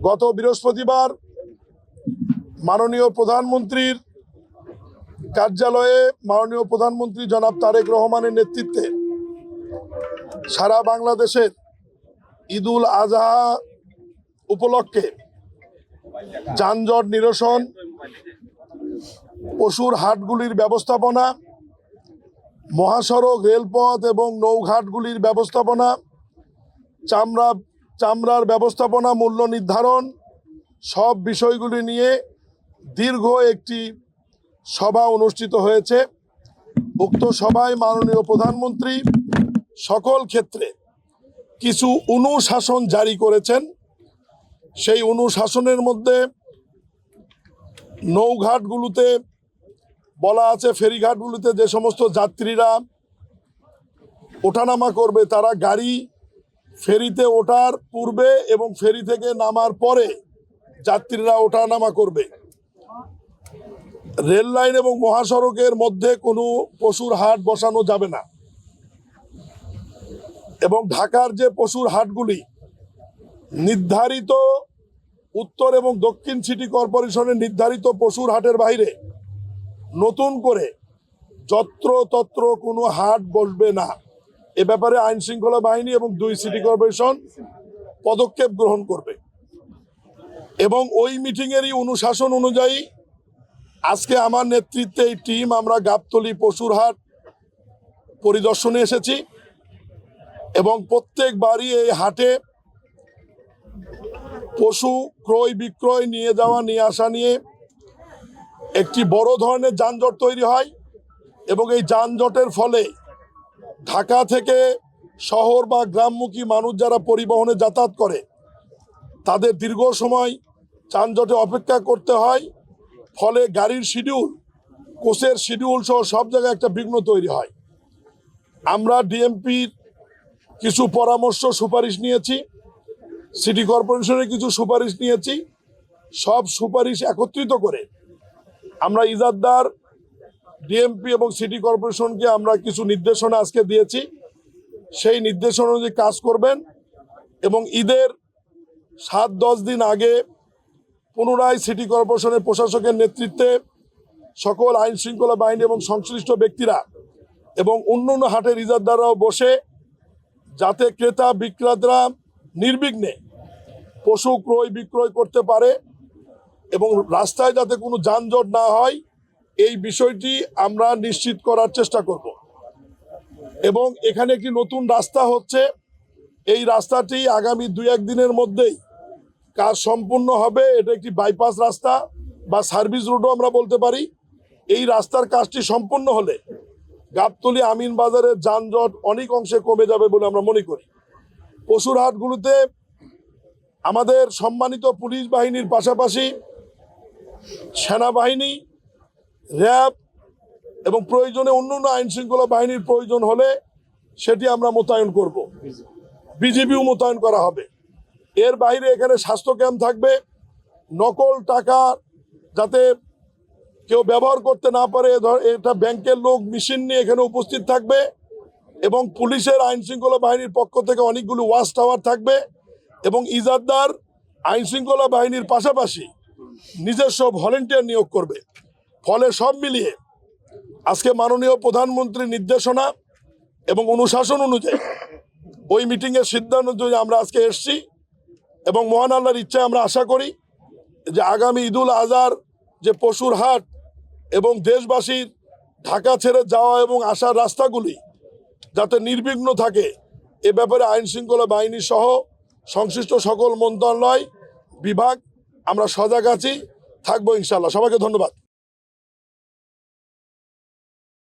গত বৃহস্পতিবার মাননীয় প্রধানমন্ত্রীর কার্যালয়ে মাননীয় প্রধানমন্ত্রী জনাব তারেক রহমানের নেতৃত্বে সারা বাংলাদেশের ঈদুল আজহা উপলক্ষে যানজট নিরসন, পশুর হাটগুলির ব্যবস্থাপনা, মহাসড়ক, রেলপথ এবং নৌঘাটগুলির ব্যবস্থাপনা, চামড়ার ব্যবস্থাপনা, মূল্য নির্ধারণ সব বিষয়গুলি নিয়ে দীর্ঘ একটি সভা অনুষ্ঠিত হয়েছে। উক্ত সভায় মাননীয় প্রধানমন্ত্রী সকল ক্ষেত্রে কিছু অনুশাসন জারি করেছেন। সেই অনুশাসনের মধ্যে নৌঘাটগুলোতে বলা আছে, ফেরিঘাটগুলোতে যে সমস্ত যাত্রীরা ওঠানামা করবে তারা গাড়ি ফেরিতে ওঠার পূর্বে এবং ফেরি থেকে নামার পরে যাত্রীরা ওঠানামা করবে। রেল লাইন এবং মহাসড়কের মধ্যে কোনো পশুর হাট বসানো যাবে না এবং ঢাকার যে পশুর হাটগুলি নির্ধারিত উত্তর এবং দক্ষিণ সিটি কর্পোরেশনের নির্ধারিত পশুর হাটের বাইরে নতুন করে যত্রতত্র কোনো হাট বসবে না। এ ব্যাপারে আইন শৃঙ্খলা বাহিনী এবং 2 সিটি কর্পোরেশন পদক্ষেপ গ্রহণ করবে এবং ওই মিটিংয়েরই অনুশাসন অনুযায়ী আজকে আমার নেতৃত্বে এই টিম আমরা গাবতলী পশুর হাট পরিদর্শনে এসেছি এবং প্রত্যেকবারই এই হাটে পশু ক্রয় বিক্রয় নিয়ে যাওয়া নিয়ে আসা নিয়ে একটি বড় ধরনের যানজট তৈরি হয় এবং এই যানজটের ফলে ঢাকা থেকে শহর বা গ্রামমুখী মানুষ যারা পরিবহনে যাতায়াত করে তাদের দীর্ঘ সময় যানজটে অপেক্ষা করতে হয়। ফলে গাড়ির শিডিউল, কোচের শিডিউল সহ সব জায়গায় একটা বিঘ্ন তৈরি হয়। আমরা ডিএমপির কিছু পরামর্শ সুপারিশ নিয়েছি, সিটি কর্পোরেশনের কিছু সুপারিশ নিয়েছি। সব সুপারিশ একত্রিত করে আমরা ইজাদদার, ডিএমপি এবং সিটি কর্পোরেশনকে আমরা কিছু নির্দেশনা আজকে দিয়েছি। সেই নির্দেশনা অনুযায়ী কাজ করবেন এবং ঈদের 7-10 দিন আগে পুনরায় সিটি কর্পোরেশনের প্রশাসকের নেতৃত্বে সকল আইন শৃঙ্খলা বাহিনী এবং সংশ্লিষ্ট ব্যক্তিরা এবং অন্যান্য হাটের ইজাদদাররাও বসে যাতে ক্রেতা বিক্রেতারা নির্বিঘ্নে পশু ক্রয় বিক্রয় করতে পারে এবং রাস্তায় যাতে কোনো যানজট না হয় এই বিষয়টি আমরা নিশ্চিত করার চেষ্টা করব এবং এখানে একটি নতুন রাস্তা হচ্ছে। এই রাস্তাটি আগামী 2-1 দিনের মধ্যেই কাজ সম্পূর্ণ হবে। এটা একটি বাইপাস রাস্তা বা সার্ভিস রুটও আমরা বলতে পারি। এই রাস্তার কাজটি সম্পূর্ণ হলে গাবতলী আমিন বাজারের যানজট অনেক অংশে কমে যাবে বলে আমরা মনে করি। পশুর হাটগুলোতে আমাদের সম্মানিত পুলিশ বাহিনীর পাশাপাশি সেনাবাহিনী, র্যাব এবং প্রয়োজনে অন্যান্য আইন শৃঙ্খলা বাহিনীর প্রয়োজন হলে সেটি আমরা মোতায়েন করব। বিজিবিও মোতায়েন করা হবে। এর বাইরে এখানে স্বাস্থ্য ক্যাম্প থাকবে। নকল টাকা যাতে কেউ ব্যবহার করতে না পারে, এটা ব্যাংকের লোক মেশিন নিয়ে এখানে উপস্থিত থাকবে এবং পুলিশের আইন শৃঙ্খলা বাহিনীর পক্ষ থেকে অনেকগুলো ওয়াচ টাওয়ার থাকবে এবং ইজাদদার আইন শৃঙ্খলা বাহিনীর পাশাপাশি নিজস্ব ভলেন্টিয়ার নিয়োগ করবে। ফলে সব মিলিয়ে আজকে মাননীয় প্রধানমন্ত্রীর নির্দেশনা এবং অনুশাসন অনুযায়ী ওই মিটিংয়ের সিদ্ধান্ত অনুযায়ী আমরা আজকে এসেছি এবং মহান আল্লাহর ইচ্ছায় আমরা আশা করি যে আগামী ঈদুল আজহার যে পশুর হাট এবং দেশবাসীর ঢাকা ছেড়ে যাওয়া এবং আসার রাস্তাগুলি যাতে নির্বিঘ্ন থাকে এ ব্যাপারে আইন শৃঙ্খলা বাহিনী সহ সংশ্লিষ্ট সকল মন্ত্রণালয় বিভাগ আমরা সজাগ আছি, থাকবো ইনশাআল্লাহ। সবাইকে ধন্যবাদ।